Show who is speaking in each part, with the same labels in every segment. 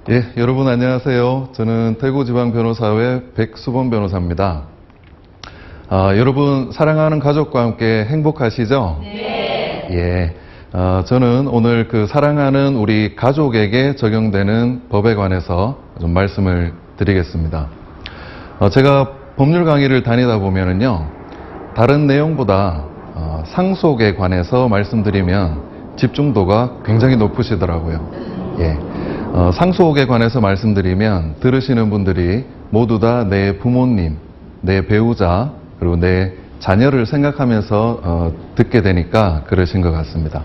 Speaker 1: 예, 여러분 안녕하세요. 저는 대구지방변호사회 백수범 변호사입니다. 여러분 사랑하는 가족과 함께 행복하시죠?
Speaker 2: 네.
Speaker 1: 예, 저는 오늘 그 사랑하는 우리 가족에게 적용되는 법에 관해서 좀 말씀을 드리겠습니다. 제가 법률 강의를 다니다 보면은요, 다른 내용보다 상속에 관해서 말씀드리면 집중도가 굉장히 높으시더라고요. 예. 상속에 관해서 말씀드리면 들으시는 분들이 모두 다 내 부모님, 내 배우자, 그리고 내 자녀를 생각하면서 듣게 되니까 그러신 것 같습니다.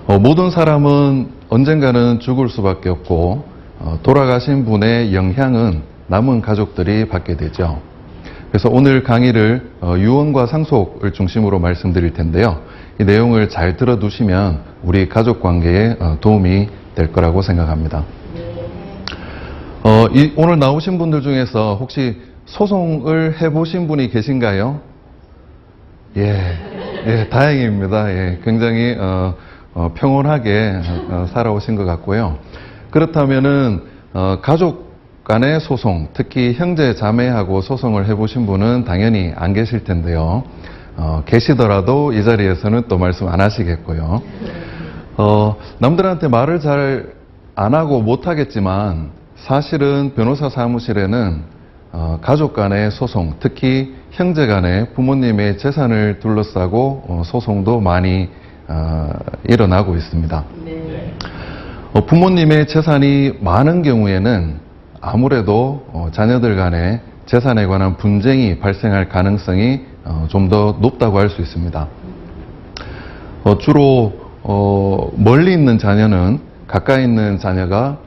Speaker 1: 모든 사람은 언젠가는 죽을 수밖에 없고 돌아가신 분의 영향은 남은 가족들이 받게 되죠. 그래서 오늘 강의를 유언과 상속을 중심으로 말씀드릴 텐데요. 이 내용을 잘 들어두시면 우리 가족 관계에 도움이 될 거라고 생각합니다. 오늘 나오신 분들 중에서 혹시 소송을 해보신 분이 계신가요? 예, 다행입니다. 예, 굉장히 평온하게 살아오신 것 같고요. 그렇다면은 가족 간의 소송, 특히 형제 자매하고 소송을 해보신 분은 당연히 안 계실 텐데요. 계시더라도 이 자리에서는 또 말씀 안 하시겠고요. 남들한테 말을 잘 안 하고 못 하겠지만 사실은 변호사 사무실에는 가족 간의 소송, 특히 형제 간의 부모님의 재산을 둘러싸고 소송도 많이 일어나고 있습니다.
Speaker 2: 네.
Speaker 1: 부모님의 재산이 많은 경우에는 아무래도 자녀들 간의 재산에 관한 분쟁이 발생할 가능성이 좀 더 높다고 할 수 있습니다. 주로 멀리 있는 자녀는 가까이 있는 자녀가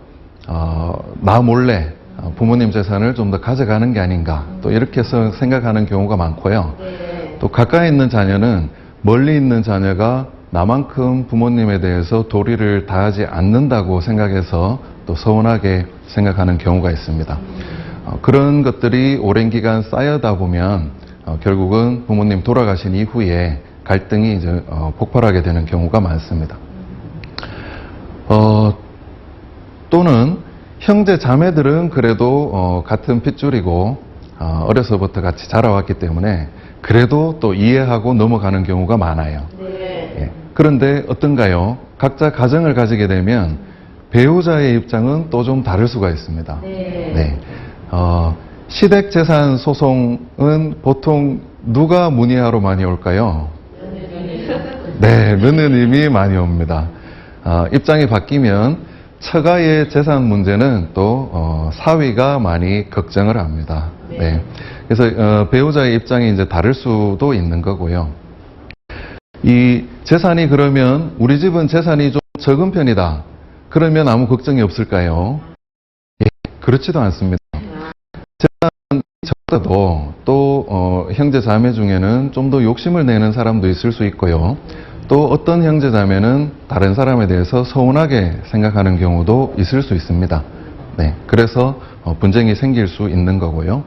Speaker 1: 나 몰래 부모님 재산을 좀 더 가져가는 게 아닌가, 또 이렇게 해서 생각하는 경우가 많고요.
Speaker 2: 네.
Speaker 1: 또 가까이 있는 자녀는 멀리 있는 자녀가 나만큼 부모님에 대해서 도리를 다하지 않는다고 생각해서 또 서운하게 생각하는 경우가 있습니다. 그런 것들이 오랜 기간 쌓여다 보면 결국은 부모님 돌아가신 이후에 갈등이 이제 폭발하게 되는 경우가 많습니다. 또는 형제 자매들은 그래도 같은 핏줄이고 어려서부터 같이 자라왔기 때문에 그래도 또 이해하고 넘어가는 경우가 많아요.
Speaker 2: 네.
Speaker 1: 예. 그런데 어떤가요? 각자 가정을 가지게 되면 배우자의 입장은 또 좀 다를 수가 있습니다.
Speaker 2: 네.
Speaker 1: 시댁재산 소송은 보통 누가 문의하러 많이 올까요? 네, 며느님이 많이 옵니다. 입장이 바뀌면 처가의 재산 문제는 또 사위가 많이 걱정을 합니다. 네. 그래서 배우자의 입장이 이제 다를 수도 있는 거고요. 이 재산이 그러면 우리 집은 재산이 좀 적은 편이다, 그러면 아무 걱정이 없을까요? 예, 그렇지도 않습니다. 재산이 적어도 또 형제 자매 중에는 좀 더 욕심을 내는 사람도 있을 수 있고요. 또 어떤 형제 자매는 다른 사람에 대해서 서운하게 생각하는 경우도 있을 수 있습니다. 네, 그래서 분쟁이 생길 수 있는 거고요.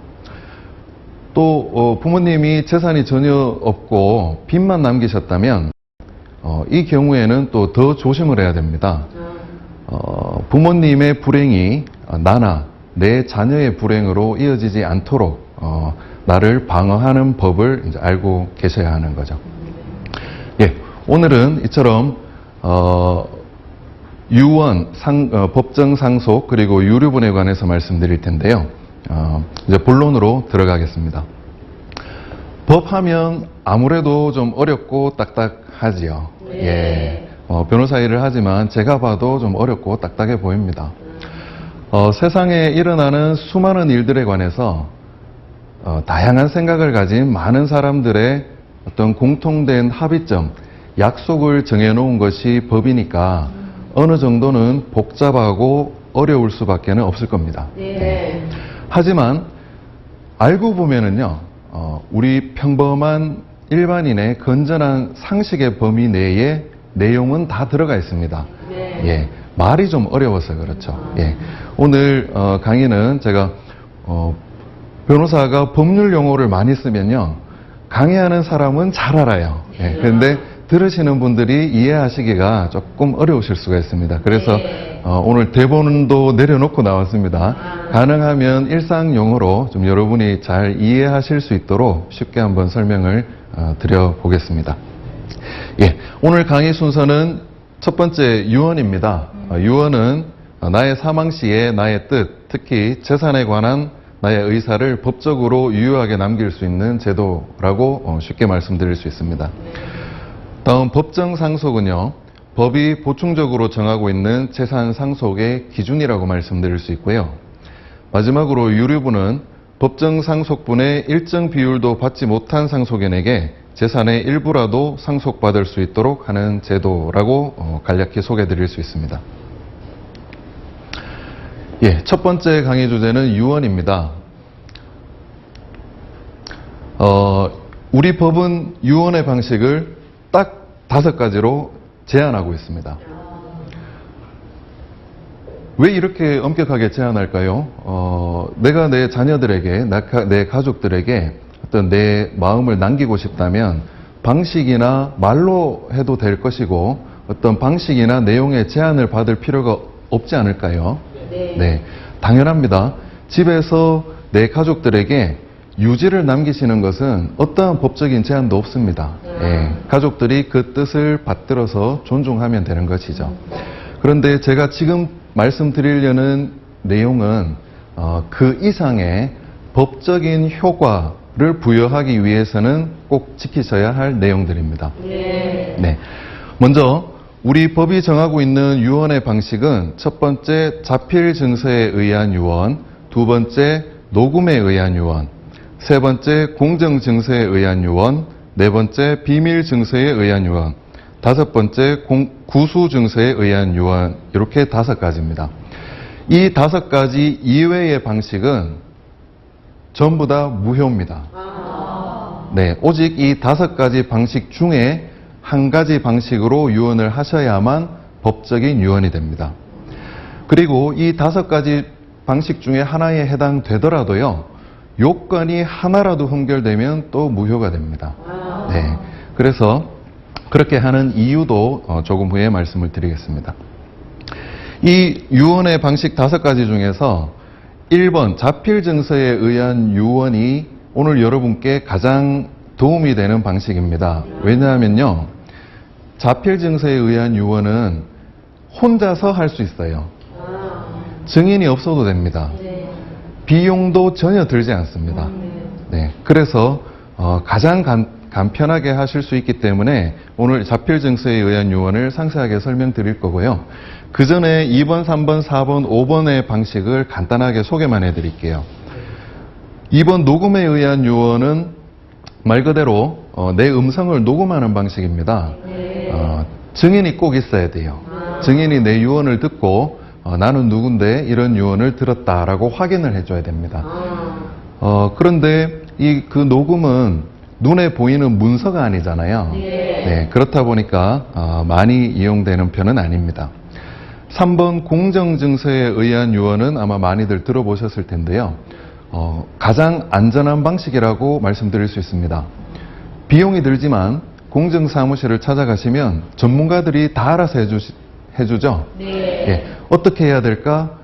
Speaker 1: 또 부모님이 재산이 전혀 없고 빚만 남기셨다면 이 경우에는 또 더 조심을 해야 됩니다. 부모님의 불행이 나나 내 자녀의 불행으로 이어지지 않도록 나를 방어하는 법을 이제 알고 계셔야 하는 거죠. 예, 오늘은 이처럼 유언, 법정 상속, 그리고 유류분에 관해서 말씀드릴 텐데요. 이제 본론으로 들어가겠습니다. 법하면 아무래도 좀 어렵고 딱딱하지요. 예. 변호사 일을 하지만 제가 봐도 좀 어렵고 딱딱해 보입니다. 세상에 일어나는 수많은 일들에 관해서 다양한 생각을 가진 많은 사람들의 어떤 공통된 합의점, 약속을 정해놓은 것이 법이니까 어느 정도는 복잡하고 어려울 수밖에 없을 겁니다.
Speaker 2: 네.
Speaker 1: 하지만 알고 보면은요, 우리 평범한 일반인의 건전한 상식의 범위 내에 내용은 다 들어가 있습니다.
Speaker 2: 네.
Speaker 1: 예, 말이 좀 어려워서 그렇죠. 예, 오늘 강의는 제가 변호사가 법률 용어를 많이 쓰면요, 강의하는 사람은 잘 알아요. 예, 그런데 들으시는 분들이 이해하시기가 조금 어려우실 수가 있습니다. 그래서
Speaker 2: 네.
Speaker 1: 오늘 대본도 내려놓고 나왔습니다. 가능하면 일상 용어로 좀 여러분이 잘 이해하실 수 있도록 쉽게 한번 설명을 드려보겠습니다. 예, 오늘 강의 순서는 첫 번째 유언입니다. 유언은 나의 사망 시에 나의 뜻, 특히 재산에 관한 나의 의사를 법적으로 유효하게 남길 수 있는 제도라고 쉽게 말씀드릴 수 있습니다. 다음 법정 상속은요, 법이 보충적으로 정하고 있는 재산 상속의 기준이라고 말씀드릴 수 있고요. 마지막으로 유류분은 법정 상속분의 일정 비율도 받지 못한 상속인에게 재산의 일부라도 상속받을 수 있도록 하는 제도라고 간략히 소개해 드릴 수 있습니다. 예, 첫 번째 강의 주제는 유언입니다. 우리 법은 유언의 방식을 딱 5가지로 제한하고 있습니다. 왜 이렇게 엄격하게 제한할까요? 내가 내 자녀들에게, 내 가족들에게 어떤 내 마음을 남기고 싶다면 방식이나 말로 해도 될 것이고 어떤 방식이나 내용의 제한을 받을 필요가 없지 않을까요? 네, 당연합니다. 집에서 내 가족들에게 유지를 남기시는 것은 어떠한 법적인 제한도 없습니다. 예, 가족들이 그 뜻을 받들어서 존중하면 되는 것이죠. 그런데 제가 지금 말씀드리려는 내용은 그 이상의 법적인 효과를 부여하기 위해서는 꼭 지키셔야 할 내용들입니다. 네. 먼저 우리 법이 정하고 있는 유언의 방식은 첫 번째 자필 증서에 의한 유언, 두 번째 녹음에 의한 유언, 세 번째 공정 증서에 의한 유언, 네 번째 비밀 증서에 의한 유언, 다섯 번째 구수 증서에 의한 유언, 이렇게 5가지입니다. 이 5가지 이외의 방식은 전부 다 무효입니다. 네, 오직 이 5가지 방식 중에 한 가지 방식으로 유언을 하셔야만 법적인 유언이 됩니다. 그리고 이 5가지 방식 중에 하나에 해당되더라도요, 요건이 하나라도 흠결되면 또 무효가 됩니다. 네, 그래서 그렇게 하는 이유도 조금 후에 말씀을 드리겠습니다. 이 유언의 방식 5가지 중에서 1번 자필 증서에 의한 유언이 오늘 여러분께 가장 도움이 되는 방식입니다. 왜냐하면요, 자필 증서에 의한 유언은 혼자서 할 수 있어요. 증인이 없어도 됩니다. 비용도 전혀 들지 않습니다. 네, 그래서 가장 간편하게 하실 수 있기 때문에 오늘 자필 증서에 의한 유언을 상세하게 설명드릴 거고요. 그 전에 2번, 3번, 4번, 5번의 방식을 간단하게 소개만 해드릴게요. 2번 녹음에 의한 유언은 말 그대로 내 음성을 녹음하는 방식입니다. 증인이 꼭 있어야 돼요. 증인이 내 유언을 듣고 나는 누군데 이런 유언을 들었다라고 확인을 해줘야 됩니다. 그런데 그 녹음은 눈에 보이는 문서가 아니잖아요. 네, 그렇다 보니까 많이 이용되는 편은 아닙니다. 3번 공정증서에 의한 유언은 아마 많이들 들어보셨을 텐데요. 가장 안전한 방식이라고 말씀드릴 수 있습니다. 비용이 들지만 공정사무실을 찾아가시면 전문가들이 다 알아서 해주죠. 예, 어떻게 해야 될까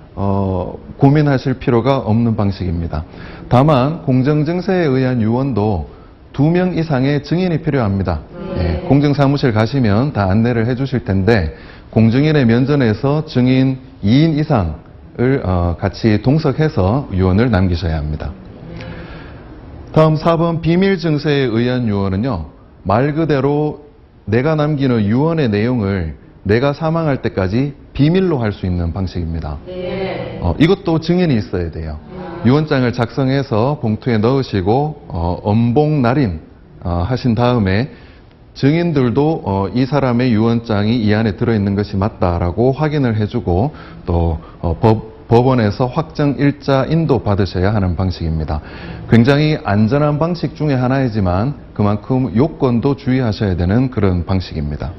Speaker 1: 고민하실 필요가 없는 방식입니다. 다만 공정증서에 의한 유언도 2명 이상의 증인이 필요합니다. 예, 공정사무실 가시면 다 안내를 해주실 텐데 공증인의 면전에서 증인 2인 이상을 같이 동석해서 유언을 남기셔야 합니다. 다음 4번 비밀 증서에 의한 유언은요, 말 그대로 내가 남기는 유언의 내용을 내가 사망할 때까지 비밀로 할 수 있는 방식입니다. 이것도 증인이 있어야 돼요. 유언장을 작성해서 봉투에 넣으시고 엄봉 날인 하신 다음에 증인들도 이 사람의 유언장이 이 안에 들어있는 것이 맞다라고 확인을 해주고 또 법원에서 확정 일자 인도 받으셔야 하는 방식입니다. 굉장히 안전한 방식 중에 하나이지만 그만큼 요건도 주의하셔야 되는 그런 방식입니다.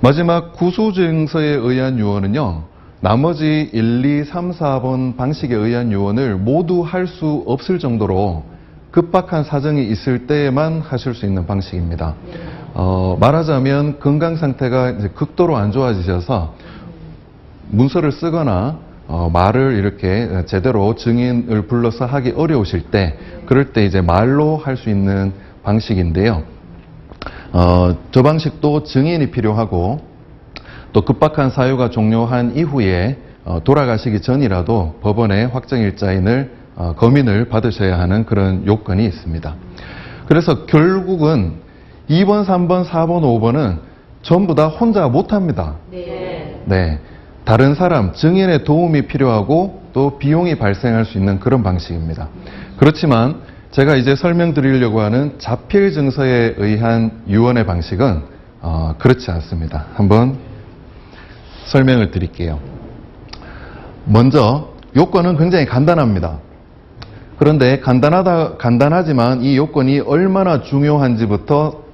Speaker 1: 마지막 구수증서에 의한 유언은요, 나머지 1, 2, 3, 4번 방식에 의한 유언을 모두 할 수 없을 정도로 급박한 사정이 있을 때에만 하실 수 있는 방식입니다. 말하자면 건강 상태가 이제 극도로 안 좋아지셔서 문서를 쓰거나 말을 이렇게 제대로 증인을 불러서 하기 어려우실 때, 그럴 때 이제 말로 할 수 있는 방식인데요. 저 방식도 증인이 필요하고 또 급박한 사유가 종료한 이후에 돌아가시기 전이라도 법원에 확정일자인을 검인을 받으셔야 하는 그런 요건이 있습니다. 그래서 결국은 2번, 3번, 4번, 5번은 전부 다 혼자 못합니다. 네. 다른 사람, 증인의 도움이 필요하고 또 비용이 발생할 수 있는 그런 방식입니다. 그렇지만 제가 이제 설명드리려고 하는 자필 증서에 의한 유언의 방식은 그렇지 않습니다. 한번 설명을 드릴게요. 먼저 요건은 굉장히 간단합니다. 그런데 간단하지만 이 요건이 얼마나 중요한지부터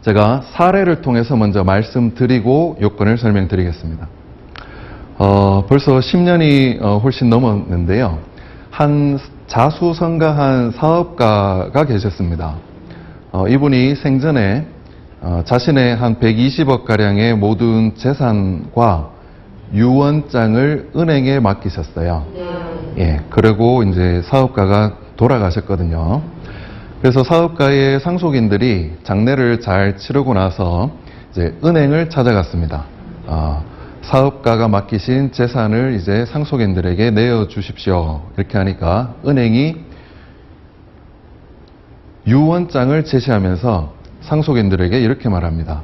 Speaker 1: 제가 사례를 통해서 먼저 말씀드리고 요건을 설명드리겠습니다. 벌써 10년이 훨씬 넘었는데요. 한 자수성가한 사업가가 계셨습니다. 이분이 생전에 자신의 한 120억가량의 모든 재산과 유언장을 은행에 맡기셨어요. 예, 그리고 이제 사업가가 돌아가셨거든요. 그래서 사업가의 상속인들이 장례를 잘 치르고 나서 이제 은행을 찾아갔습니다. 사업가가 맡기신 재산을 이제 상속인들에게 내어 주십시오. 이렇게 하니까 은행이 유언장을 제시하면서 상속인들에게 이렇게 말합니다.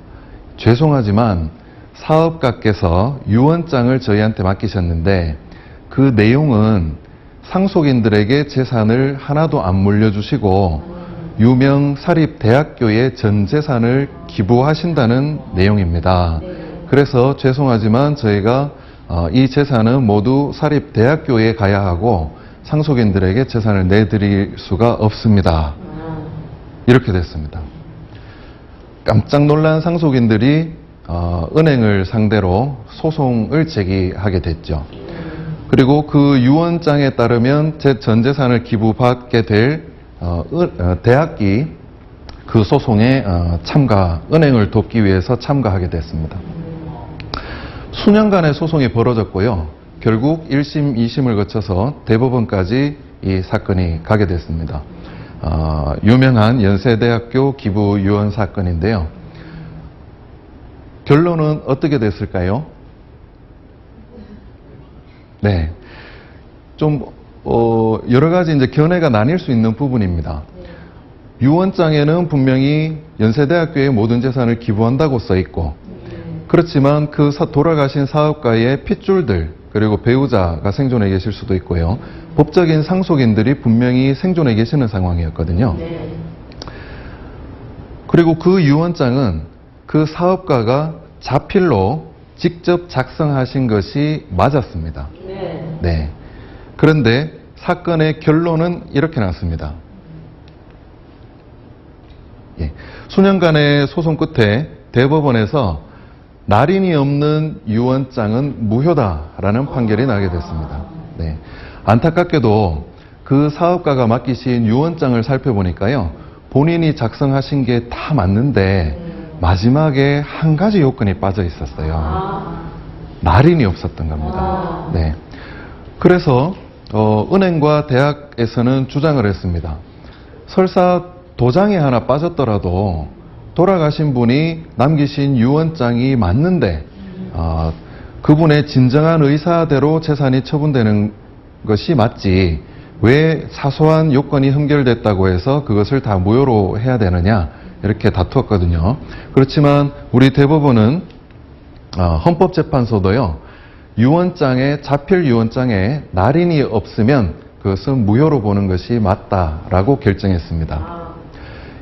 Speaker 1: 죄송하지만 사업가께서 유언장을 저희한테 맡기셨는데 그 내용은 상속인들에게 재산을 하나도 안 물려주시고 유명 사립대학교에 전 재산을 기부하신다는 내용입니다. 그래서 죄송하지만 저희가 이 재산은 모두 사립대학교에 가야 하고 상속인들에게 재산을 내드릴 수가 없습니다. 이렇게 됐습니다. 깜짝 놀란 상속인들이 은행을 상대로 소송을 제기하게 됐죠. 그리고 그 유언장에 따르면 전 재산을 기부받게 될 대학이 그 소송에 은행을 돕기 위해서 참가하게 됐습니다. 수년간의 소송이 벌어졌고요. 결국 1심, 2심을 거쳐서 대법원까지 이 사건이 가게 됐습니다. 유명한 연세대학교 기부 유언 사건인데요. 결론은 어떻게 됐을까요? 네. 좀, 여러 가지 이제 견해가 나뉠 수 있는 부분입니다. 유언장에는 분명히 연세대학교의 모든 재산을 기부한다고 써 있고, 그렇지만 그 돌아가신 사업가의 핏줄들, 그리고 배우자가 생존해 계실 수도 있고요. 법적인 상속인들이 분명히 생존해 계시는 상황이었거든요. 그리고 그 유언장은 그 사업가가 자필로 직접 작성하신 것이 맞았습니다. 네. 그런데 사건의 결론은 이렇게 났습니다. 예. 수년간의 소송 끝에 대법원에서 날인이 없는 유언장은 무효다라는 판결이 나게 됐습니다. 네. 안타깝게도 그 사업가가 맡기신 유언장을 살펴보니까요. 본인이 작성하신 게 다 맞는데 마지막에 한 가지 요건이 빠져 있었어요. 날인이 없었던 겁니다. 네. 그래서 은행과 대학에서는 주장을 했습니다. 설사 도장이 하나 빠졌더라도 돌아가신 분이 남기신 유언장이 맞는데 그분의 진정한 의사대로 재산이 처분되는 것이 맞지 왜 사소한 요건이 흠결됐다고 해서 그것을 다 무효로 해야 되느냐 이렇게 다투었거든요. 그렇지만 우리 대법원은 헌법재판소도요. 자필 유언장에 날인이 없으면 그것은 무효로 보는 것이 맞다라고 결정했습니다.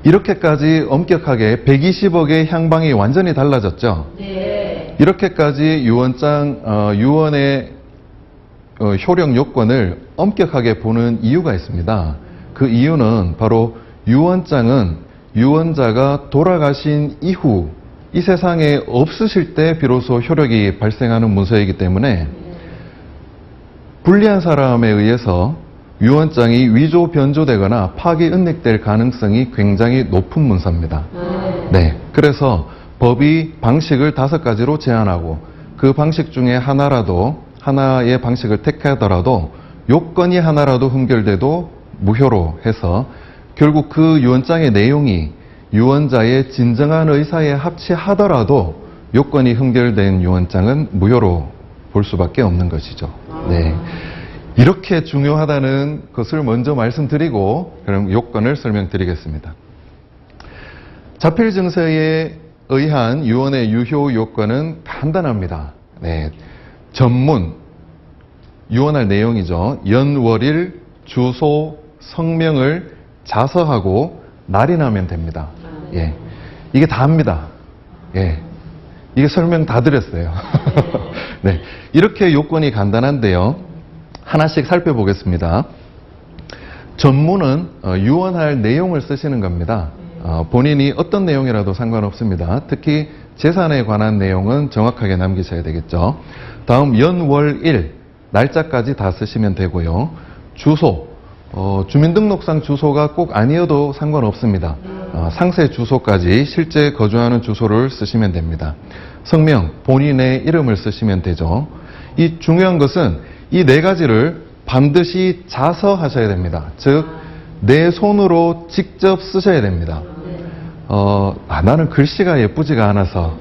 Speaker 1: 이렇게까지 엄격하게 120억의 향방이 완전히 달라졌죠.
Speaker 2: 네.
Speaker 1: 이렇게까지 유언의 효력 요건을 엄격하게 보는 이유가 있습니다. 그 이유는 바로 유언장은 유언자가 돌아가신 이후 이 세상에 없으실 때 비로소 효력이 발생하는 문서이기 때문에 불리한 사람에 의해서 유언장이 위조 변조되거나 파기 은닉될 가능성이 굉장히 높은 문서입니다. 네. 그래서 법이 방식을 5가지로 제한하고 그 방식 중에 하나의 방식을 택하더라도 요건이 하나라도 흠결돼도 무효로 해서 결국 그 유언장의 내용이 유언자의 진정한 의사에 합치하더라도 요건이 흠결된 유언장은 무효로 볼 수밖에 없는 것이죠. 네. 이렇게 중요하다는 것을 먼저 말씀드리고 그럼 요건을 설명드리겠습니다. 자필 증서에 의한 유언의 유효 요건은 간단합니다. 네. 전문, 유언할 내용이죠. 연월일, 주소, 성명을 자서하고 날인하면 됩니다. 예. 이게 다입니다. 예. 이게 설명 다 드렸어요. 네. 이렇게 요건이 간단한데요. 하나씩 살펴보겠습니다. 전문은 유언할 내용을 쓰시는 겁니다. 본인이 어떤 내용이라도 상관없습니다. 특히 재산에 관한 내용은 정확하게 남기셔야 되겠죠. 다음 연월일, 날짜까지 다 쓰시면 되고요. 주소, 주민등록상 주소가 꼭 아니어도 상관없습니다. 상세 주소까지 실제 거주하는 주소를 쓰시면 됩니다. 성명, 본인의 이름을 쓰시면 되죠. 이 중요한 것은 이 4가지를 반드시 자서하셔야 됩니다. 즉, 내 손으로 직접 쓰셔야 됩니다. 나는 글씨가 예쁘지가 않아서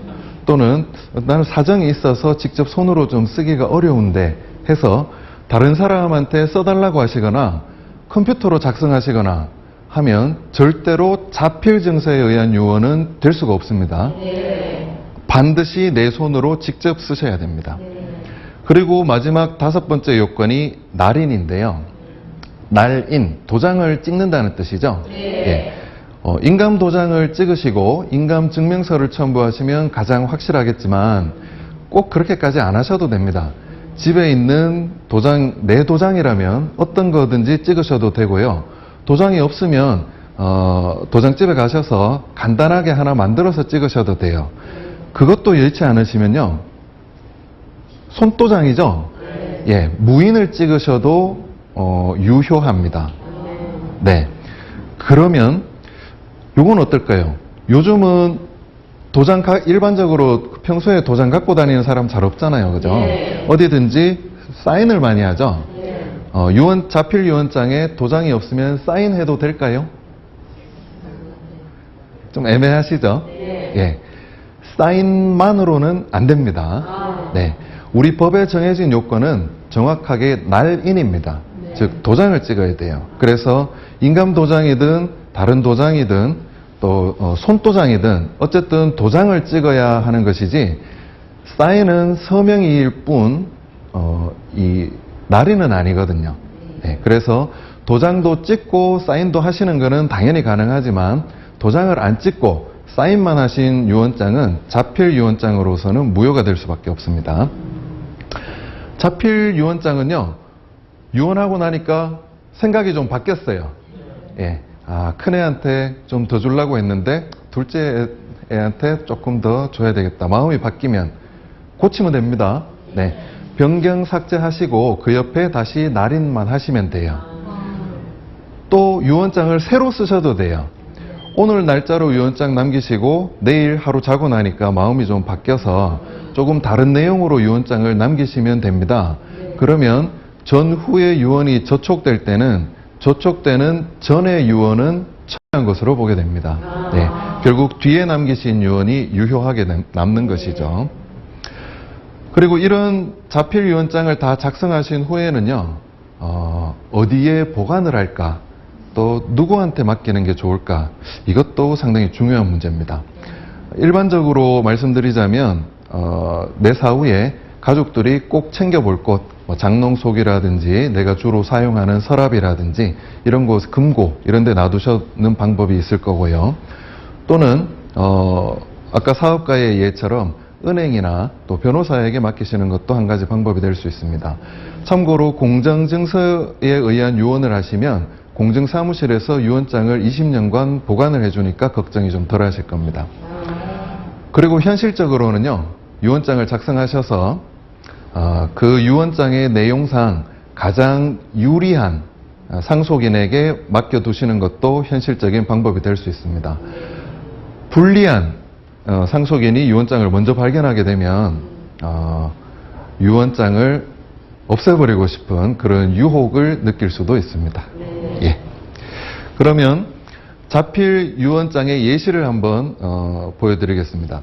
Speaker 1: 또는 나는 사정이 있어서 직접 손으로 좀 쓰기가 어려운데 해서 다른 사람한테 써달라고 하시거나 컴퓨터로 작성하시거나 하면 절대로 자필 증서에 의한 유언은 될 수가 없습니다. 반드시 내 손으로 직접 쓰셔야 됩니다. 그리고 마지막 5번째 요건이 날인인데요. 날인, 도장을 찍는다는 뜻이죠. 예. 인감 도장을 찍으시고 인감 증명서를 첨부하시면 가장 확실하겠지만 꼭 그렇게까지 안 하셔도 됩니다. 집에 있는 도장, 내 도장이라면 어떤 거든지 찍으셔도 되고요. 도장이 없으면 도장집에 가셔서 간단하게 하나 만들어서 찍으셔도 돼요. 그것도 여의치 않으시면요. 손도장이죠? 예, 무인을 찍으셔도 유효합니다. 네. 그러면 요건 어떨까요? 요즘은 일반적으로 평소에 도장 갖고 다니는 사람 잘 없잖아요. 그죠? 어디든지 사인을 많이 하죠? 자필 유언장에 도장이 없으면 사인해도 될까요? 좀 애매하시죠? 예. 사인만으로는 안 됩니다. 네. 우리 법에 정해진 요건은 정확하게 날인입니다. 즉, 도장을 찍어야 돼요. 그래서 인감 도장이든 다른 도장이든 또 손도장이든 어쨌든 도장을 찍어야 하는 것이지 사인은 서명일 뿐 이 날인은 아니거든요. 네, 그래서 도장도 찍고 사인도 하시는 것은 당연히 가능하지만 도장을 안 찍고 사인만 하신 유언장은 자필 유언장으로서는 무효가 될 수밖에 없습니다. 자필 유언장은요, 유언하고 나니까 생각이 좀 바뀌었어요. 예. 큰애한테 좀 더 주려고 했는데 둘째 애한테 조금 더 줘야 되겠다. 마음이 바뀌면 고치면 됩니다. 네. 변경 삭제하시고 그 옆에 다시 날인만 하시면 돼요. 또 유언장을 새로 쓰셔도 돼요. 오늘 날짜로 유언장 남기시고 내일 하루 자고 나니까 마음이 좀 바뀌어서 조금 다른 내용으로 유언장을 남기시면 됩니다. 그러면 전후의 유언이 저촉될 때는 저촉되는 전의 유언은 처리한 것으로 보게 됩니다. 네, 결국 뒤에 남기신 유언이 유효하게 남는 것이죠. 그리고 이런 자필 유언장을 다 작성하신 후에는요, 어디에 보관을 할까? 또 누구한테 맡기는 게 좋을까? 이것도 상당히 중요한 문제입니다. 일반적으로 말씀드리자면 내 사후에 가족들이 꼭 챙겨볼 곳, 장롱속이라든지 내가 주로 사용하는 서랍이라든지 이런 곳, 금고 이런 데 놔두시는 방법이 있을 거고요. 또는 아까 사업가의 예처럼 은행이나 또 변호사에게 맡기시는 것도 한 가지 방법이 될 수 있습니다. 참고로 공정증서에 의한 유언을 하시면 공증사무실에서 유언장을 20년간 보관을 해주니까 걱정이 좀 덜 하실 겁니다. 그리고 현실적으로는요, 유언장을 작성하셔서 그 유언장의 내용상 가장 유리한 상속인에게 맡겨두시는 것도 현실적인 방법이 될 수 있습니다. 불리한 상속인이 유언장을 먼저 발견하게 되면 유언장을 없애버리고 싶은 그런 유혹을 느낄 수도 있습니다.
Speaker 2: 네.
Speaker 1: 예. 그러면 자필 유언장의 예시를 한번 보여드리겠습니다.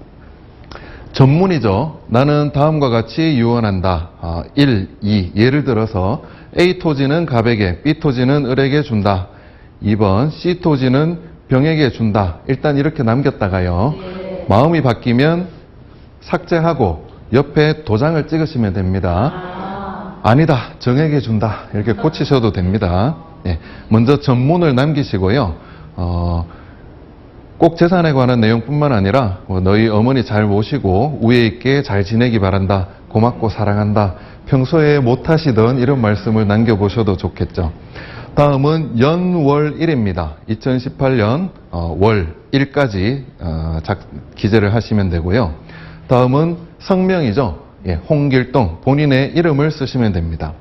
Speaker 1: 전문이죠. 나는 다음과 같이 유언한다. 1, 2. 예를 들어서 A 토지는 갑에게, B 토지는 을에게 준다. 2번 C 토지는 병에게 준다. 일단 이렇게 남겼다가요.
Speaker 2: 네.
Speaker 1: 마음이 바뀌면 삭제하고 옆에 도장을 찍으시면 됩니다. 아니다. 정에게 준다. 이렇게 고치셔도 됩니다. 예. 먼저 전문을 남기시고요. 꼭 재산에 관한 내용뿐만 아니라 너희 어머니 잘 모시고 우애 있게 잘 지내기 바란다. 고맙고 사랑한다. 평소에 못하시던 이런 말씀을 남겨보셔도 좋겠죠. 다음은 연월일입니다. 2018년 월 1까지 기재를 하시면 되고요. 다음은 성명이죠. 예, 홍길동 본인의 이름을 쓰시면 됩니다.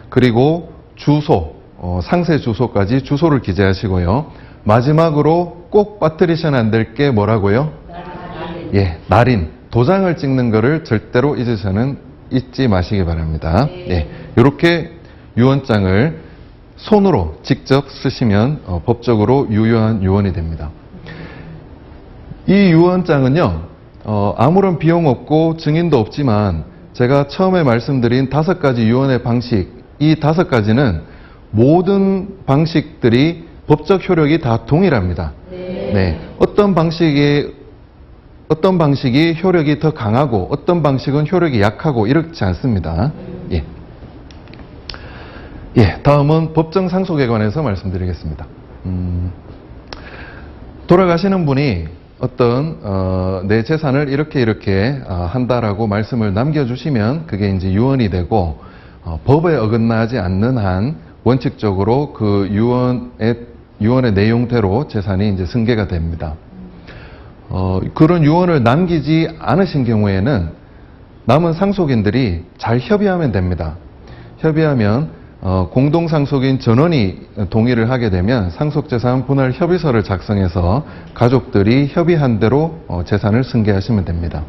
Speaker 1: 그리고 주소, 상세 주소까지 주소를 기재하시고요. 마지막으로 꼭 빠뜨리셔는 안 될 게 뭐라고요? 예, 날인. 도장을 찍는 거를 절대로 잊지 마시기 바랍니다. 예, 이렇게 유언장을 손으로 직접 쓰시면 법적으로 유효한 유언이 됩니다. 이 유언장은요, 아무런 비용 없고 증인도 없지만 제가 처음에 말씀드린 5가지 유언의 방식, 이 5가지는 모든 방식들이 법적 효력이 다 동일합니다. 네. 어떤 방식이 효력이 더 강하고 어떤 방식은 효력이 약하고 이렇지 않습니다. 예. 예, 다음은 법정 상속에 관해서 말씀드리겠습니다. 돌아가시는 분이 어떤 내 재산을 이렇게 한다라고 말씀을 남겨주시면 그게 이제 유언이 되고 법에 어긋나지 않는 한 원칙적으로 그 유언의 내용대로 재산이 이제 승계가 됩니다. 그런 유언을 남기지 않으신 경우에는 남은 상속인들이 잘 협의하면 됩니다. 협의하면 공동상속인 전원이 동의를 하게 되면 상속재산 분할 협의서를 작성해서 가족들이 협의한 대로 재산을 승계하시면 됩니다.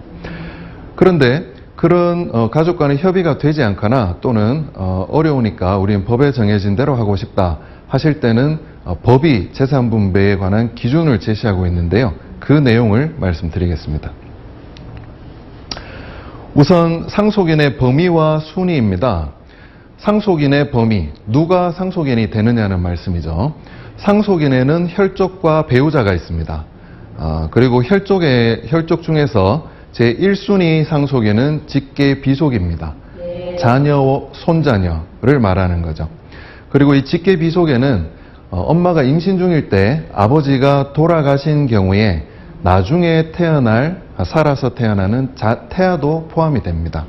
Speaker 1: 그런데 그런 가족 간의 협의가 되지 않거나 또는 어려우니까 우리는 법에 정해진 대로 하고 싶다 하실 때는 법이 재산 분배에 관한 기준을 제시하고 있는데요. 그 내용을 말씀드리겠습니다. 우선 상속인의 범위와 순위입니다. 상속인의 범위, 누가 상속인이 되느냐는 말씀이죠. 상속인에는 혈족과 배우자가 있습니다. 그리고 혈족 중에서 제1순위 상속인은 직계 비속입니다. 자녀, 손자녀를 말하는 거죠. 그리고 이 직계 비속에는 엄마가 임신 중일 때 아버지가 돌아가신 경우에 나중에 살아서 태어나는 태아도 포함이 됩니다.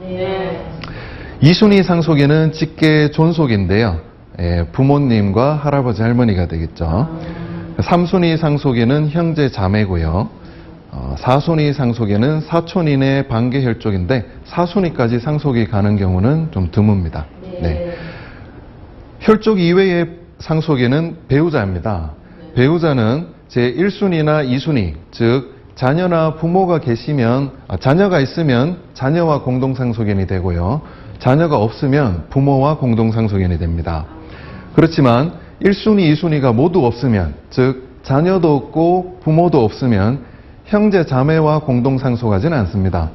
Speaker 1: 2순위 상속인은 직계 존속인데요. 예, 부모님과 할아버지 할머니가 되겠죠. 3순위 상속인은 형제 자매고요. 4순위 상속인은 사촌인의 반계 혈족인데 4순위까지 상속이 가는 경우는 좀 드뭅니다. 네. 혈족 이외의 상속인은 배우자입니다. 배우자는 제1순위나 2순위, 즉 자녀나 부모가 계시면 자녀가 있으면 자녀와 공동상속인이 되고요. 자녀가 없으면 부모와 공동상속인이 됩니다. 그렇지만 1순위, 2순위가 모두 없으면, 즉 자녀도 없고 부모도 없으면 형제 자매와 공동상속하지는 않습니다.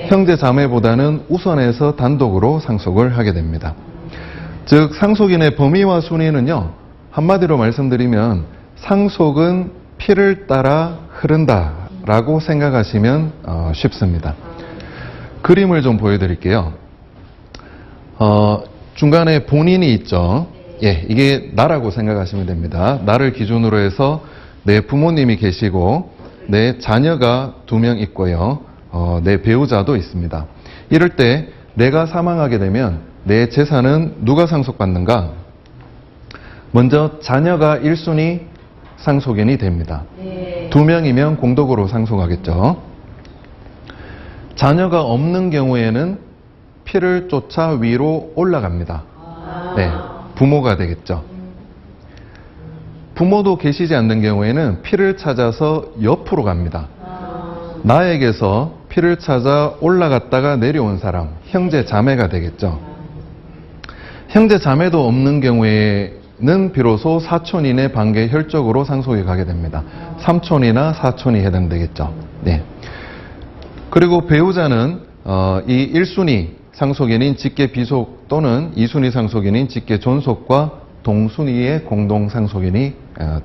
Speaker 1: 형제 자매보다는 우선해서 단독으로 상속을 하게 됩니다. 즉 상속인의 범위와 순위는요, 한마디로 말씀드리면 상속은 피를 따라 흐른다라고 생각하시면 쉽습니다. 그림을 좀 보여드릴게요. 중간에 본인이 있죠. 예, 이게 나라고 생각하시면 됩니다. 나를 기준으로 해서 내 부모님이 계시고 내 자녀가 2명 있고요. 내 배우자도 있습니다. 이럴 때 내가 사망하게 되면 내 재산은 누가 상속받는가? 먼저 자녀가 1순위 상속인이 됩니다. 2명이면 공덕으로 상속하겠죠. 자녀가 없는 경우에는 피를 쫓아 위로 올라갑니다. 네, 부모가 되겠죠. 부모도 계시지 않는 경우에는 피를 찾아서 옆으로 갑니다. 나에게서 피를 찾아 올라갔다가 내려온 사람, 형제 자매가 되겠죠. 형제 자매도 없는 경우에는 비로소 사촌인의 반계 혈족으로 상속이 가게 됩니다. 삼촌이나 사촌이 해당되겠죠. 네. 그리고 배우자는 이 1순위 상속인인 직계 비속 또는 2순위 상속인인 직계 존속과 동순위의 공동 상속인이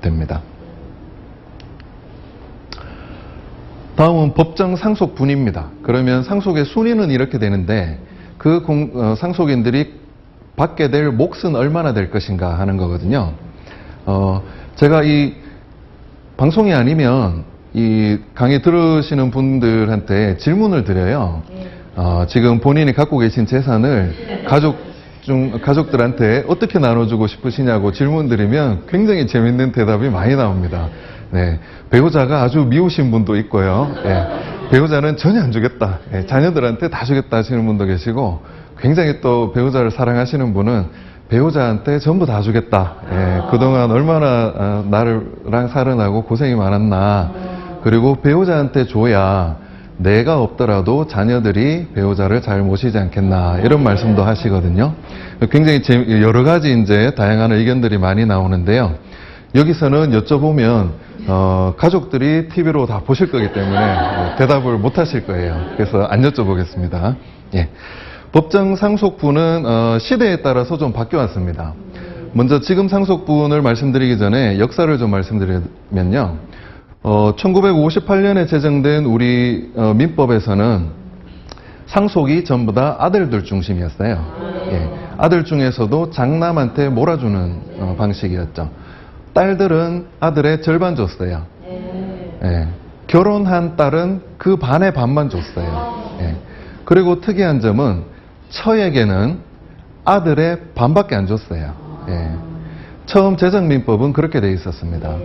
Speaker 1: 됩니다. 다음은 법정 상속분입니다. 그러면 상속의 순위는 이렇게 되는데 그 상속인들이 받게 될 몫은 얼마나 될 것인가 하는 거거든요. 제가 이 방송이 아니면 이 강의 들으시는 분들한테 질문을 드려요. 지금 본인이 갖고 계신 재산을 가족들한테 어떻게 나눠주고 싶으시냐고 질문 드리면 굉장히 재밌는 대답이 많이 나옵니다. 네, 배우자가 아주 미우신 분도 있고요. 네, 배우자는 전혀 안 주겠다. 네, 자녀들한테 다 주겠다 하시는 분도 계시고, 굉장히 또 배우자를 사랑하시는 분은 배우자한테 전부 다 주겠다. 네, 그동안 얼마나 나랑 살아나고 고생이 많았나. 그리고 배우자한테 줘야 내가 없더라도 자녀들이 배우자를 잘 모시지 않겠나. 이런 말씀도 하시거든요. 굉장히 여러 가지 이제 다양한 의견들이 많이 나오는데요. 여기서는 여쭤보면 가족들이 TV로 다 보실 거기 때문에 대답을 못 하실 거예요. 그래서 안 여쭤보겠습니다. 예. 법정 상속분은 시대에 따라서 좀 바뀌어 왔습니다. 먼저 지금 상속분을 말씀드리기 전에 역사를 좀 말씀드리면요. 1958년에 제정된 우리 민법에서는 상속이 전부 다 아들들 중심이었어요. 예. 아들 중에서도 장남한테 몰아주는 방식이었죠. 딸들은 아들의 절반 줬어요. 예. 결혼한 딸은 그 반의 반만 줬어요. 예. 그리고 특이한 점은 처에게는 아들의 반밖에 안 줬어요. 예. 처음 제정민법은 그렇게 돼 있었습니다.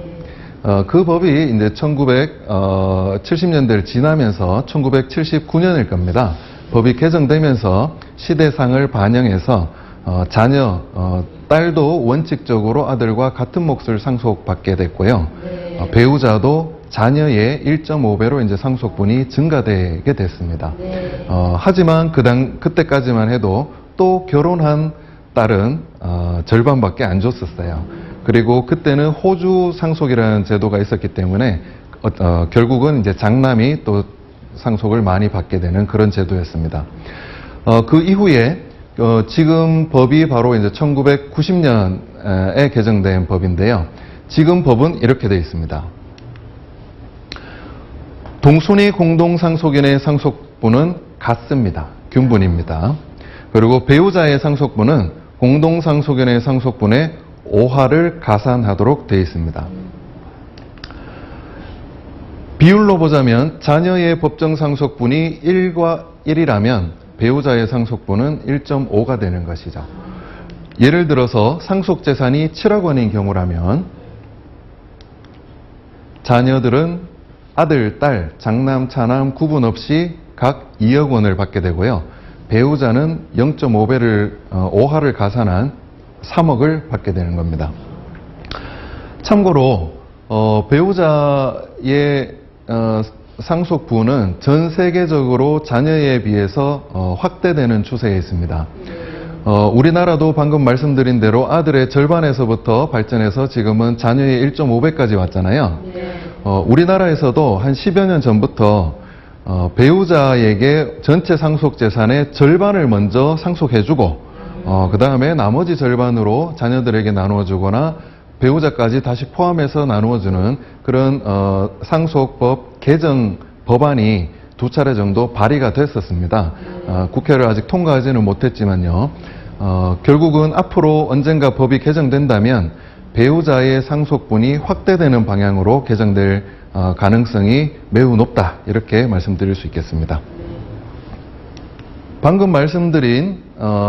Speaker 1: 그 법이 이제 1970년대를 지나면서 1979년일 겁니다. 법이 개정되면서 시대상을 반영해서 자녀, 딸도 원칙적으로 아들과 같은 몫을 상속받게 됐고요. 배우자도 자녀의 1.5배로 이제 상속분이 증가되게 됐습니다. 하지만 그때까지만 해도 또 결혼한 딸은 절반밖에 안 줬었어요. 그리고 그때는 호주 상속이라는 제도가 있었기 때문에 결국은 이제 장남이 또 상속을 많이 받게 되는 그런 제도였습니다. 그 이후에 지금 법이 바로 이제 1990년에 개정된 법인데요. 지금 법은 이렇게 되어 있습니다. 동순위 공동상속인의 상속분은 같습니다. 균분입니다. 그리고 배우자의 상속분은 공동상속인의 상속분의 5하를 가산하도록 되어 있습니다. 비율로 보자면 자녀의 법정 상속분이 1과 1이라면 배우자의 상속분은 1.5가 되는 것이죠. 예를 들어서 상속재산이 7억 원인 경우라면 자녀들은 아들, 딸, 장남, 차남 구분 없이 각 2억 원을 받게 되고요. 배우자는 0.5배를 5하를 가산한 3억을 받게 되는 겁니다. 참고로 배우자의 상속분은 전 세계적으로 자녀에 비해서 확대되는 추세에 있습니다. 우리나라도 방금 말씀드린 대로 아들의 절반에서부터 발전해서 지금은 자녀의 1.5배까지 왔잖아요. 우리나라에서도 한 10여 년 전부터 배우자에게 전체 상속재산의 절반을 먼저 상속해주고 그 다음에 나머지 절반으로 자녀들에게 나누어주거나 배우자까지 다시 포함해서 나누어주는 그런 상속법 개정 법안이 2차례 정도 발의가 됐었습니다. 국회를 아직 통과하지는 못했지만요. 결국은 앞으로 언젠가 법이 개정된다면 배우자의 상속분이 확대되는 방향으로 개정될 가능성이 매우 높다, 이렇게 말씀드릴 수 있겠습니다. 방금 말씀드린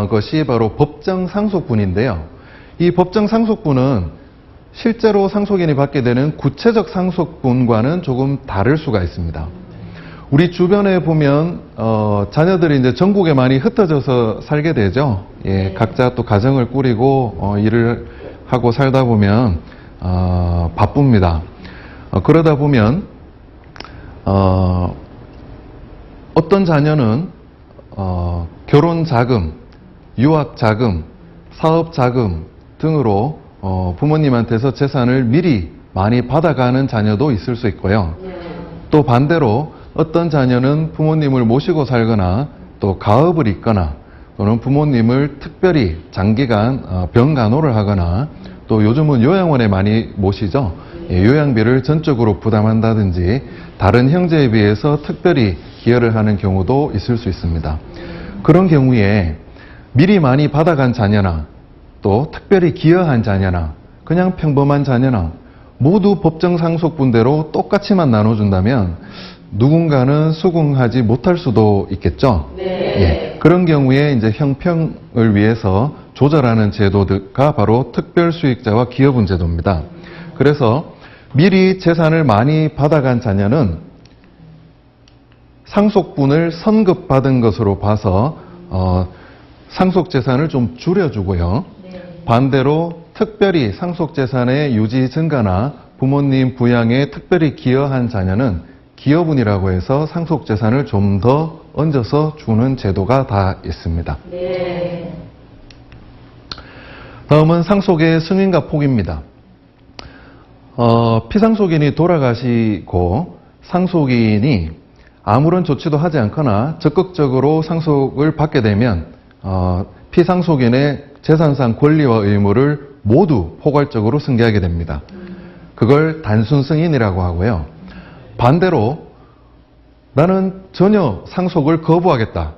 Speaker 1: 것이 바로 법정 상속분인데요. 이 법정 상속분은 실제로 상속인이 받게 되는 구체적 상속분과는 조금 다를 수가 있습니다. 우리 주변에 보면 자녀들이 이제 전국에 많이 흩어져서 살게 되죠. 예, 각자 또 가정을 꾸리고 일을 하고 살다 보면 바쁩니다. 그러다 보면 어떤 자녀는 결혼 자금, 유학 자금, 사업 자금 등으로 부모님한테서 재산을 미리 많이 받아가는 자녀도 있을 수 있고요. 또 반대로 어떤 자녀는 부모님을 모시고 살거나 또 가업을 잇거나 또는 부모님을 특별히 장기간 병간호를 하거나 또 요즘은 요양원에 많이 모시죠. 요양비를 전적으로 부담한다든지 다른 형제에 비해서 특별히 기여를 하는 경우도 있을 수 있습니다. 그런 경우에 미리 많이 받아간 자녀나 또 특별히 기여한 자녀나 그냥 평범한 자녀나 모두 법정 상속분대로 똑같이만 나눠준다면 누군가는 수긍하지 못할 수도 있겠죠. 예, 그런 경우에 이제 형평을 위해서 조절하는 제도가 바로 특별수익자와 기여분 제도입니다. 그래서 미리 재산을 많이 받아간 자녀는 상속분을 선급받은 것으로 봐서 상속재산을 좀 줄여주고요. 반대로 특별히 상속재산의 유지 증가나 부모님 부양에 특별히 기여한 자녀는 기여분이라고 해서 상속재산을 좀 더 얹어서 주는 제도가 다 있습니다. 다음은 상속의 승인과 폭입니다. 피상속인이 돌아가시고 상속인이 아무런 조치도 하지 않거나 적극적으로 상속을 받게 되면 피상속인의 재산상 권리와 의무를 모두 포괄적으로 승계하게 됩니다. 그걸 단순 승인이라고 하고요. 반대로 나는 전혀 상속을 거부하겠다.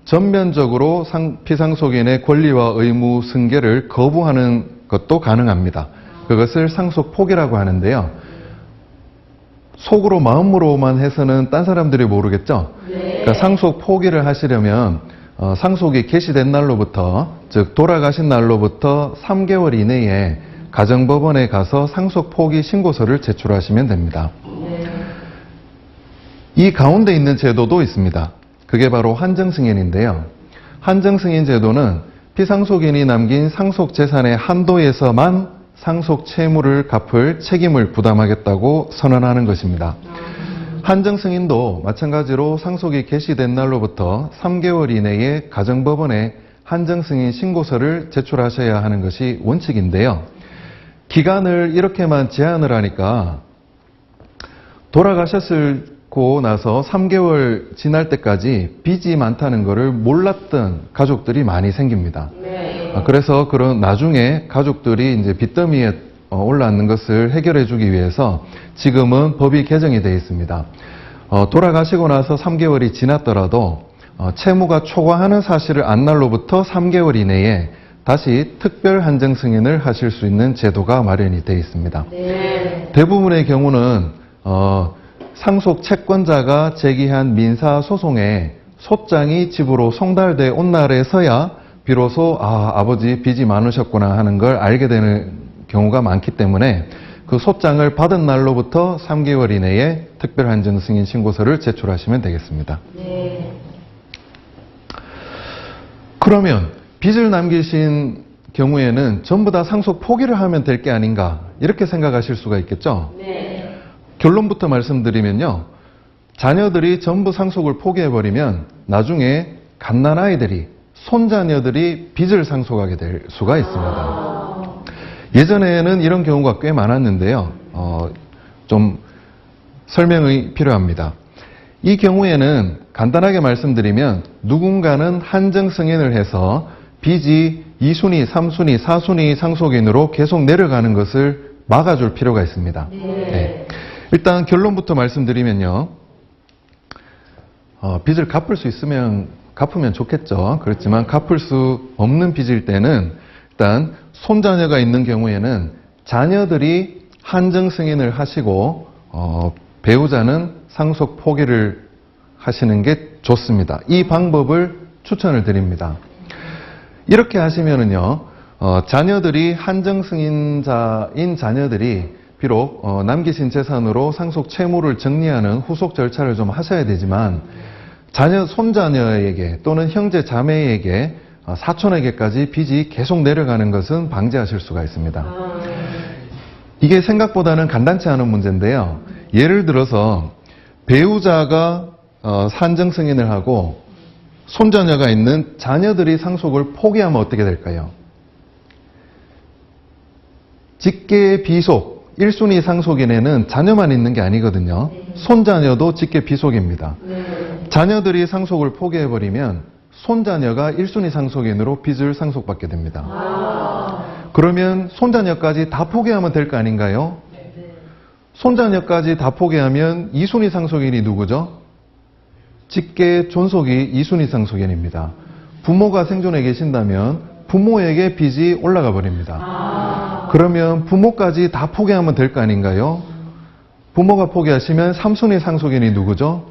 Speaker 1: 전면적으로 피상속인의 권리와 의무 승계를 거부하는 것도 가능합니다. 그것을 상속 포기라고 하는데요. 속으로 마음으로만 해서는 딴 사람들이 모르겠죠. 그러니까 상속 포기를 하시려면 상속이 개시된 날로부터 즉 돌아가신 날로부터 3개월 이내에 가정법원에 가서 상속 포기 신고서를 제출하시면 됩니다. 이 가운데 있는 제도도 있습니다. 그게 바로 한정승인인데요. 한정승인 제도는 피상속인이 남긴 상속재산의 한도에서만 상속 채무를 갚을 책임을 부담하겠다고 선언하는 것입니다. 한정승인도 마찬가지로 상속이 개시된 날로부터 3개월 이내에 가정법원에 한정승인 신고서를 제출하셔야 하는 것이 원칙인데요. 기간을 이렇게만 제한을 하니까 돌아가셨고 나서 3개월 지날 때까지 빚이 많다는 것을 몰랐던 가족들이 많이 생깁니다. 그래서 그런 나중에 가족들이 이제 빚더미에 올라앉는 것을 해결해 주기 위해서 지금은 법이 개정이 되어 있습니다. 돌아가시고 나서 3개월이 지났더라도 채무가 초과하는 사실을 안 날로부터 3개월 이내에 다시 특별 한정 승인을 하실 수 있는 제도가 마련이 되어 있습니다. 대부분의 경우는 상속 채권자가 제기한 민사 소송에 소장이 집으로 송달돼 온 날에서야 비로소 아버지 빚이 많으셨구나 하는 걸 알게 되는 경우가 많기 때문에 그 소장을 받은 날로부터 3개월 이내에 특별 한정 승인 신고서를 제출하시면 되겠습니다. 그러면 빚을 남기신 경우에는 전부 다 상속 포기를 하면 될 게 아닌가 이렇게 생각하실 수가 있겠죠. 결론부터 말씀드리면요. 자녀들이 전부 상속을 포기해버리면 나중에 갓난아이들이 손자녀들이 빚을 상속하게 될 수가 있습니다. 예전에는 이런 경우가 꽤 많았는데요. 좀 설명이 필요합니다. 이 경우에는 간단하게 말씀드리면 누군가는 한정 승인을 해서 빚이 2순위, 3순위, 4순위 상속인으로 계속 내려가는 것을 막아줄 필요가 있습니다. 네. 일단 결론부터 말씀드리면요. 빚을 갚을 수 있으면 갚으면 좋겠죠. 그렇지만 갚을 수 없는 빚일 때는 일단 손자녀가 있는 경우에는 자녀들이 한정 승인을 하시고 배우자는 상속 포기를 하시는 게 좋습니다. 이 방법을 추천을 드립니다. 이렇게 하시면은요, 자녀들이 한정 승인자인 자녀들이 비록 남기신 재산으로 상속 채무를 정리하는 후속 절차를 좀 하셔야 되지만 손자녀에게 또는 형제 자매에게 사촌에게까지 빚이 계속 내려가는 것은 방지하실 수가 있습니다. 이게 생각보다는 간단치 않은 문제인데요. 예를 들어서 배우자가 산정 승인을 하고 손자녀가 있는 자녀들이 상속을 포기하면 어떻게 될까요? 직계 비속, 1순위 상속인에는 자녀만 있는 게 아니거든요. 손자녀도 직계 비속입니다. 자녀들이 상속을 포기해버리면 손자녀가 1순위 상속인으로 빚을 상속받게 됩니다. 그러면 손자녀까지 다 포기하면 될 거 아닌가요? 손자녀까지 다 포기하면 2순위 상속인이 누구죠? 직계 존속이 2순위 상속인입니다. 부모가 생존해 계신다면 부모에게 빚이 올라가 버립니다. 그러면 부모까지 다 포기하면 될 거 아닌가요? 부모가 포기하시면 3순위 상속인이 누구죠?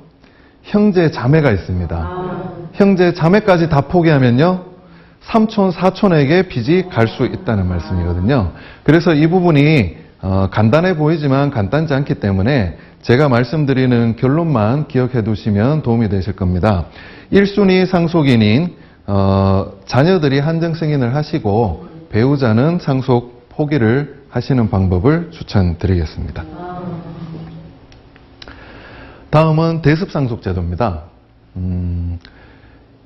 Speaker 1: 형제 자매가 있습니다. 형제 자매까지 다 포기하면요, 삼촌 사촌에게 빚이 갈 수 있다는 말씀이거든요. 그래서 이 부분이 간단해 보이지만 간단치 않기 때문에 제가 말씀드리는 결론만 기억해 두시면 도움이 되실 겁니다. 1순위 상속인인 자녀들이 한정 승인을 하시고 배우자는 상속 포기를 하시는 방법을 추천드리겠습니다. 다음은 대습상속제도입니다.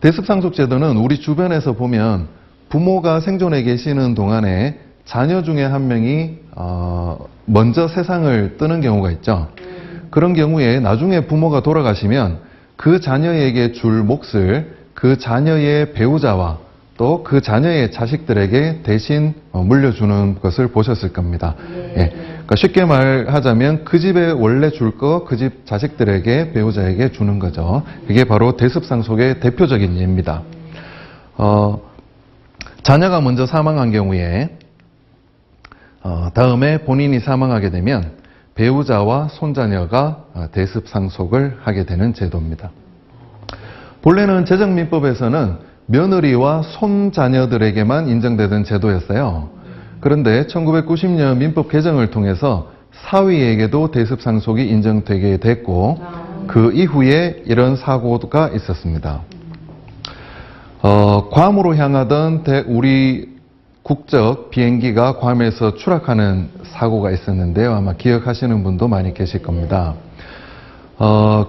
Speaker 1: 대습상속제도는 우리 주변에서 보면 부모가 생존해 계시는 동안에 자녀 중에 한 명이 먼저 세상을 뜨는 경우가 있죠. 그런 경우에 나중에 부모가 돌아가시면 그 자녀에게 줄 몫을 그 자녀의 배우자와 또 그 자녀의 자식들에게 대신 물려주는 것을 보셨을 겁니다. 예. 그러니까 쉽게 말하자면 그 집에 원래 줄 거 그 집 자식들에게 배우자에게 주는 거죠. 그게 바로 대습상속의 대표적인 예입니다. 자녀가 먼저 사망한 경우에 다음에 본인이 사망하게 되면 배우자와 손자녀가 대습상속을 하게 되는 제도입니다. 본래는 재정민법에서는 며느리와 손자녀들에게만 인정되던 제도였어요. 그런데 1990년 민법 개정을 통해서 사위에게도 대습상속이 인정되게 됐고 그 이후에 이런 사고가 있었습니다. 괌으로 향하던 우리 국적 비행기가 괌에서 추락하는 사고가 있었는데요. 아마 기억하시는 분도 많이 계실 겁니다.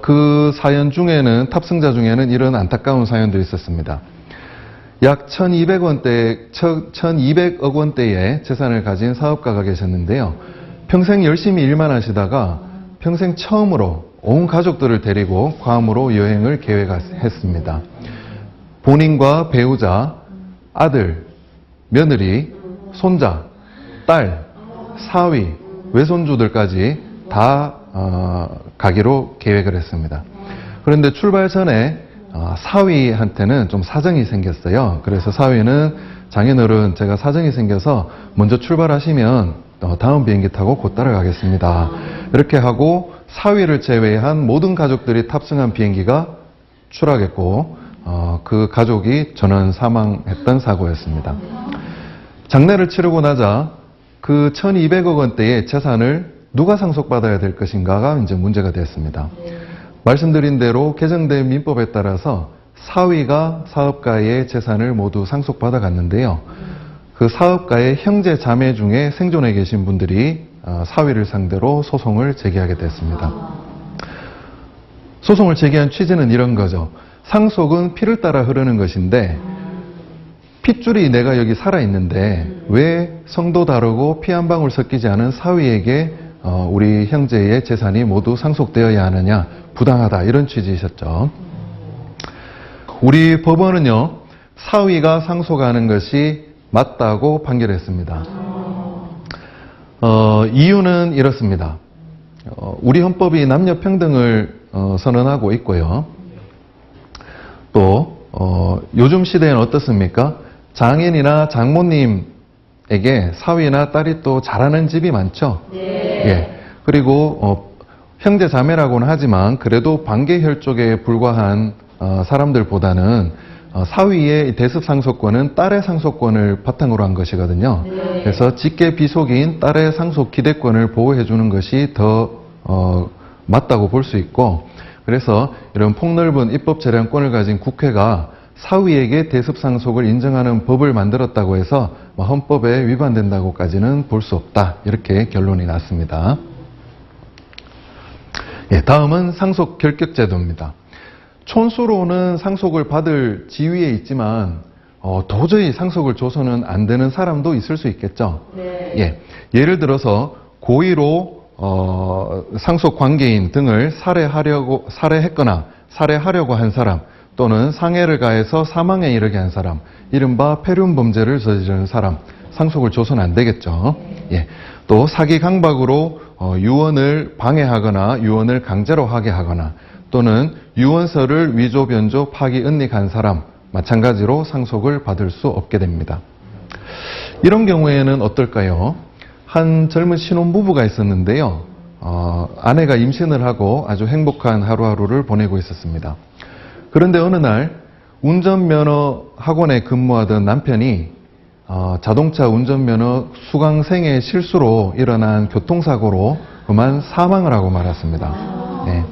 Speaker 1: 그 사연 중에는, 탑승자 중에는 이런 안타까운 사연도 있었습니다. 약 1200억 원대의 재산을 가진 사업가가 계셨는데요. 평생 열심히 일만 하시다가 평생 처음으로 온 가족들을 데리고 괌으로 여행을 계획했습니다. 본인과 배우자, 아들, 며느리, 손자, 딸, 사위, 외손주들까지 다 가기로 계획을 했습니다. 그런데 출발 전에 사위한테는 좀 사정이 생겼어요. 그래서 사위는 장인어른, 제가 사정이 생겨서 먼저 출발하시면 다음 비행기 타고 곧 따라가겠습니다. 이렇게 하고 사위를 제외한 모든 가족들이 탑승한 비행기가 추락했고 그 가족이 전원 사망했던 사고였습니다. 장례를 치르고 나자 그 1200억 원대의 재산을 누가 상속받아야 될 것인가가 이제 문제가 됐습니다. 말씀드린 대로 개정된 민법에 따라서 사위가 사업가의 재산을 모두 상속받아 갔는데요. 그 사업가의 형제 자매 중에 생존해 계신 분들이 사위를 상대로 소송을 제기하게 됐습니다. 소송을 제기한 취지는 이런 거죠. 상속은 피를 따라 흐르는 것인데 핏줄이 내가 여기 살아있는데 왜 성도 다르고 피 한 방울 섞이지 않은 사위에게 우리 형제의 재산이 모두 상속되어야 하느냐, 부당하다, 이런 취지이셨죠. 우리 법원은요, 사위가 상속하는 것이 맞다고 판결했습니다. 이유는 이렇습니다. 우리 헌법이 남녀 평등을 선언하고 있고요. 또 요즘 시대에는 어떻습니까? 장인이나 장모님에게 사위나 딸이 또 잘하는 집이 많죠. 예. 그리고 형제 자매라고는 하지만 그래도 반계혈족에 불과한 사람들보다는 사위의 대습 상속권은 딸의 상속권을 바탕으로 한 것이거든요. 그래서 직계 비속인 딸의 상속 기대권을 보호해 주는 것이 더 맞다고 볼 수 있고, 그래서 이런 폭넓은 입법 재량권을 가진 국회가 사위에게 대습 상속을 인정하는 법을 만들었다고 해서 헌법에 위반된다고까지는 볼 수 없다, 이렇게 결론이 났습니다. 예, 다음은 상속 결격제도입니다. 촌수로는 상속을 받을 지위에 있지만 도저히 상속을 줘서는 안 되는 사람도 있을 수 있겠죠.
Speaker 2: 네.
Speaker 1: 예, 예를 들어서 고의로 상속 관계인 등을 살해했거나 살해하려고 한 사람, 또는 상해를 가해서 사망에 이르게 한 사람, 이른바 폐륜 범죄를 저지르는 사람, 상속을 줘서는 안 되겠죠. 예, 또 사기 강박으로 유언을 방해하거나 유언을 강제로 하게 하거나, 또는 유언서를 위조, 변조, 파기, 은닉한 사람, 마찬가지로 상속을 받을 수 없게 됩니다. 이런 경우에는 어떨까요? 한 젊은 신혼부부가 있었는데요. 아내가 임신을 하고 아주 행복한 하루하루를 보내고 있었습니다. 그런데 어느 날 운전면허 학원에 근무하던 남편이 자동차 운전면허 수강생의 실수로 일어난 교통사고로 그만 사망을 하고 말았습니다. 네.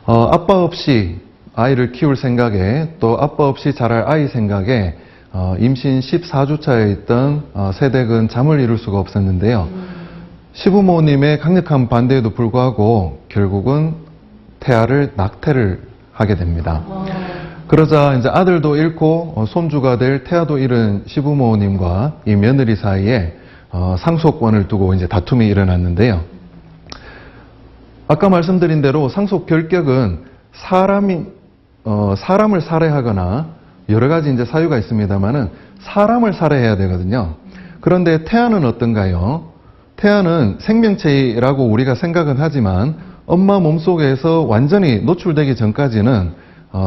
Speaker 1: 아빠 없이 아이를 키울 생각에, 또 아빠 없이 자랄 아이 생각에 임신 14주차에 있던 세댁은 잠을 이룰 수가 없었는데요. 시부모님의 강력한 반대에도 불구하고 결국은 태아를 낙태를 하게 됩니다. 그러자 이제 아들도 잃고 손주가 될 태아도 잃은 시부모님과 이 며느리 사이에 상속권을 두고 이제 다툼이 일어났는데요. 아까 말씀드린 대로 상속 결격은 사람을 살해하거나 여러 가지 이제 사유가 있습니다만은 사람을 살해해야 되거든요. 그런데 태아는 어떤가요? 태아는 생명체라고 우리가 생각은 하지만 엄마 몸속에서 완전히 노출되기 전까지는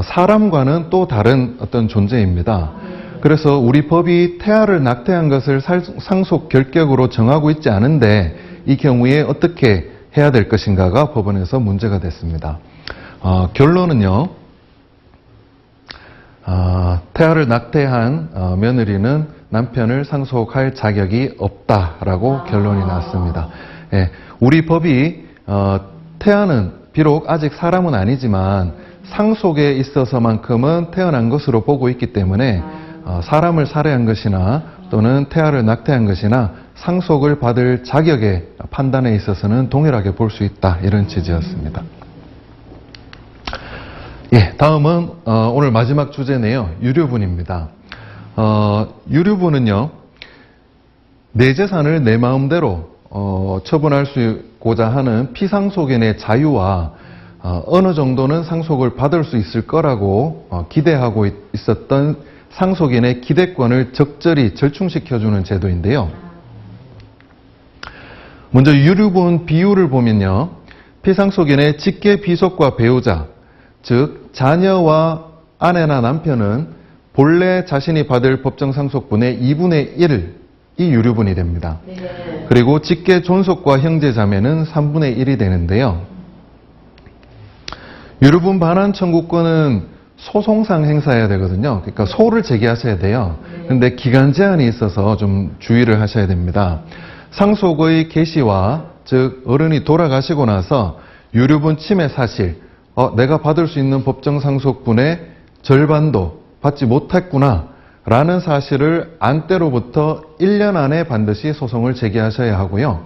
Speaker 1: 사람과는 또 다른 어떤 존재입니다. 그래서 우리 법이 태아를 낙태한 것을 상속 결격으로 정하고 있지 않은데 이 경우에 어떻게 해야 될 것인가가 법원에서 문제가 됐습니다. 결론은요. 태아를 낙태한 며느리는 남편을 상속할 자격이 없다라고 결론이 났습니다. 예, 우리 법이 태아는 비록 아직 사람은 아니지만 상속에 있어서만큼은 태어난 것으로 보고 있기 때문에 사람을 살해한 것이나 또는 태아를 낙태한 것이나 상속을 받을 자격의 판단에 있어서는 동일하게 볼 수 있다, 이런 취지였습니다. 예, 다음은 오늘 마지막 주제네요. 유류분입니다. 유류분은요, 내 재산을 내 마음대로 처분할 수고자 하는 피상속인의 자유와 어느 정도는 상속을 받을 수 있을 거라고 기대하고 있었던 상속인의 기대권을 적절히 절충시켜주는 제도인데요. 먼저 유류분 비율을 보면요, 피상속인의 직계 비속과 배우자, 즉 자녀와 아내나 남편은 본래 자신이 받을 법정상속분의 2분의 1이 유류분이 됩니다.
Speaker 2: 네.
Speaker 1: 그리고 직계 존속과 형제자매는 3분의 1이 되는데요. 유류분 반환 청구권은 소송상 행사해야 되거든요. 그러니까 소를 제기하셔야 돼요. 그런데 기간 제한이 있어서 좀 주의를 하셔야 됩니다. 상속의 개시와, 즉 어른이 돌아가시고 나서 유류분 침해 사실, 내가 받을 수 있는 법정상속분의 절반도 받지 못했구나 라는 사실을 안 때로부터 1년 안에 반드시 소송을 제기하셔야 하고요.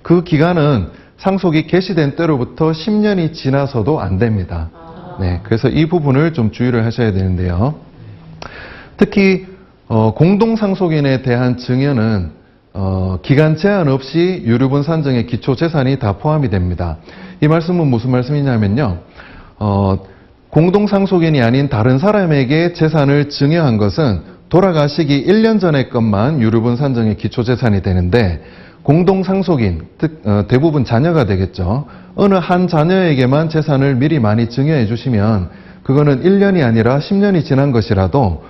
Speaker 1: 그 기간은 상속이 개시된 때로부터 10년이 지나서도 안 됩니다. 네, 그래서 이 부분을 좀 주의를 하셔야 되는데요. 특히 공동상속인에 대한 증여는 기간 제한 없이 유류분 산정의 기초 재산이 다 포함이 됩니다. 이 말씀은 무슨 말씀이냐면요. 공동상속인이 아닌 다른 사람에게 재산을 증여한 것은 돌아가시기 1년 전의 것만 유류분 산정의 기초 재산이 되는데, 공동상속인, 즉 대부분 자녀가 되겠죠. 어느 한 자녀에게만 재산을 미리 많이 증여해 주시면 그거는 1년이 아니라 10년이 지난 것이라도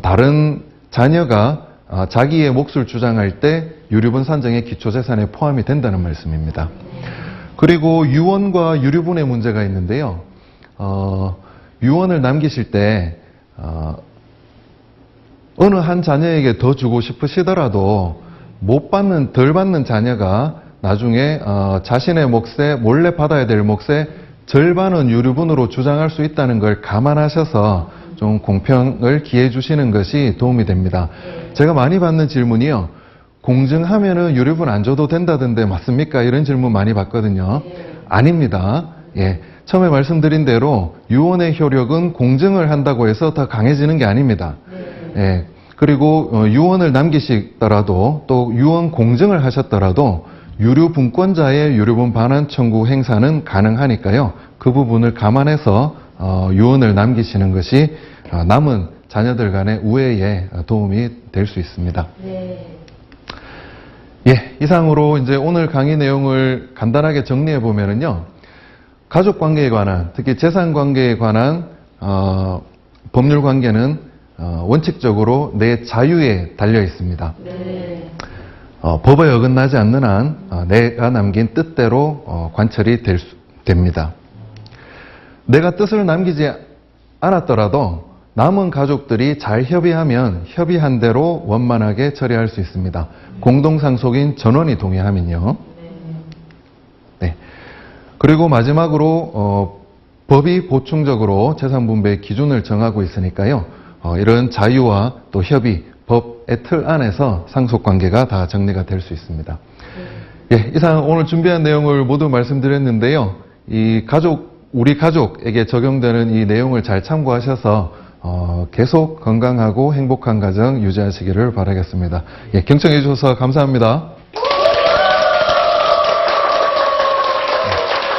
Speaker 1: 다른 자녀가 자기의 몫을 주장할 때 유류분 산정의 기초 재산에 포함이 된다는 말씀입니다. 그리고 유언과 유류분의 문제가 있는데요. 유언을 남기실 때 어느 한 자녀에게 더 주고 싶으시더라도 덜 받는 자녀가 나중에 자신의 몫에, 몰래 받아야 될 몫의 절반은 유류분으로 주장할 수 있다는 걸 감안하셔서 좀 공평을 기해 주시는 것이 도움이 됩니다. 제가 많이 받는 질문이요. 공증하면은 유류분 안 줘도 된다던데 맞습니까? 이런 질문 많이 받거든요. 아닙니다. 예. 처음에 말씀드린 대로 유언의 효력은 공증을 한다고 해서 더 강해지는 게 아닙니다. 예, 그리고 유언을 남기시더라도 또 유언 공증을 하셨더라도 유류분권자의 유류분 반환 청구 행사는 가능하니까요. 그 부분을 감안해서 유언을 남기시는 것이 남은 자녀들 간의 우애에 도움이 될 수 있습니다.
Speaker 2: 네.
Speaker 1: 예, 이상으로 이제 오늘 강의 내용을 간단하게 정리해 보면은요. 가족 관계에 관한, 특히 재산 관계에 관한 법률 관계는 원칙적으로 내 자유에 달려 있습니다.
Speaker 2: 네.
Speaker 1: 법에 어긋나지 않는 한 내가 남긴 뜻대로 관철이 됩니다. 내가 뜻을 남기지 않았더라도 남은 가족들이 잘 협의하면 협의한 대로 원만하게 처리할 수 있습니다. 공동상속인 전원이 동의하면요. 네. 그리고 마지막으로 법이 보충적으로 재산분배의 기준을 정하고 있으니까요. 이런 자유와 또 협의, 법의 틀 안에서 상속관계가 다 정리가 될 수 있습니다. 예, 이상 오늘 준비한 내용을 모두 말씀드렸는데요. 우리 가족에게 적용되는 이 내용을 잘 참고하셔서 계속 건강하고 행복한 가정 유지하시기를 바라겠습니다. 예, 경청해 주셔서 감사합니다.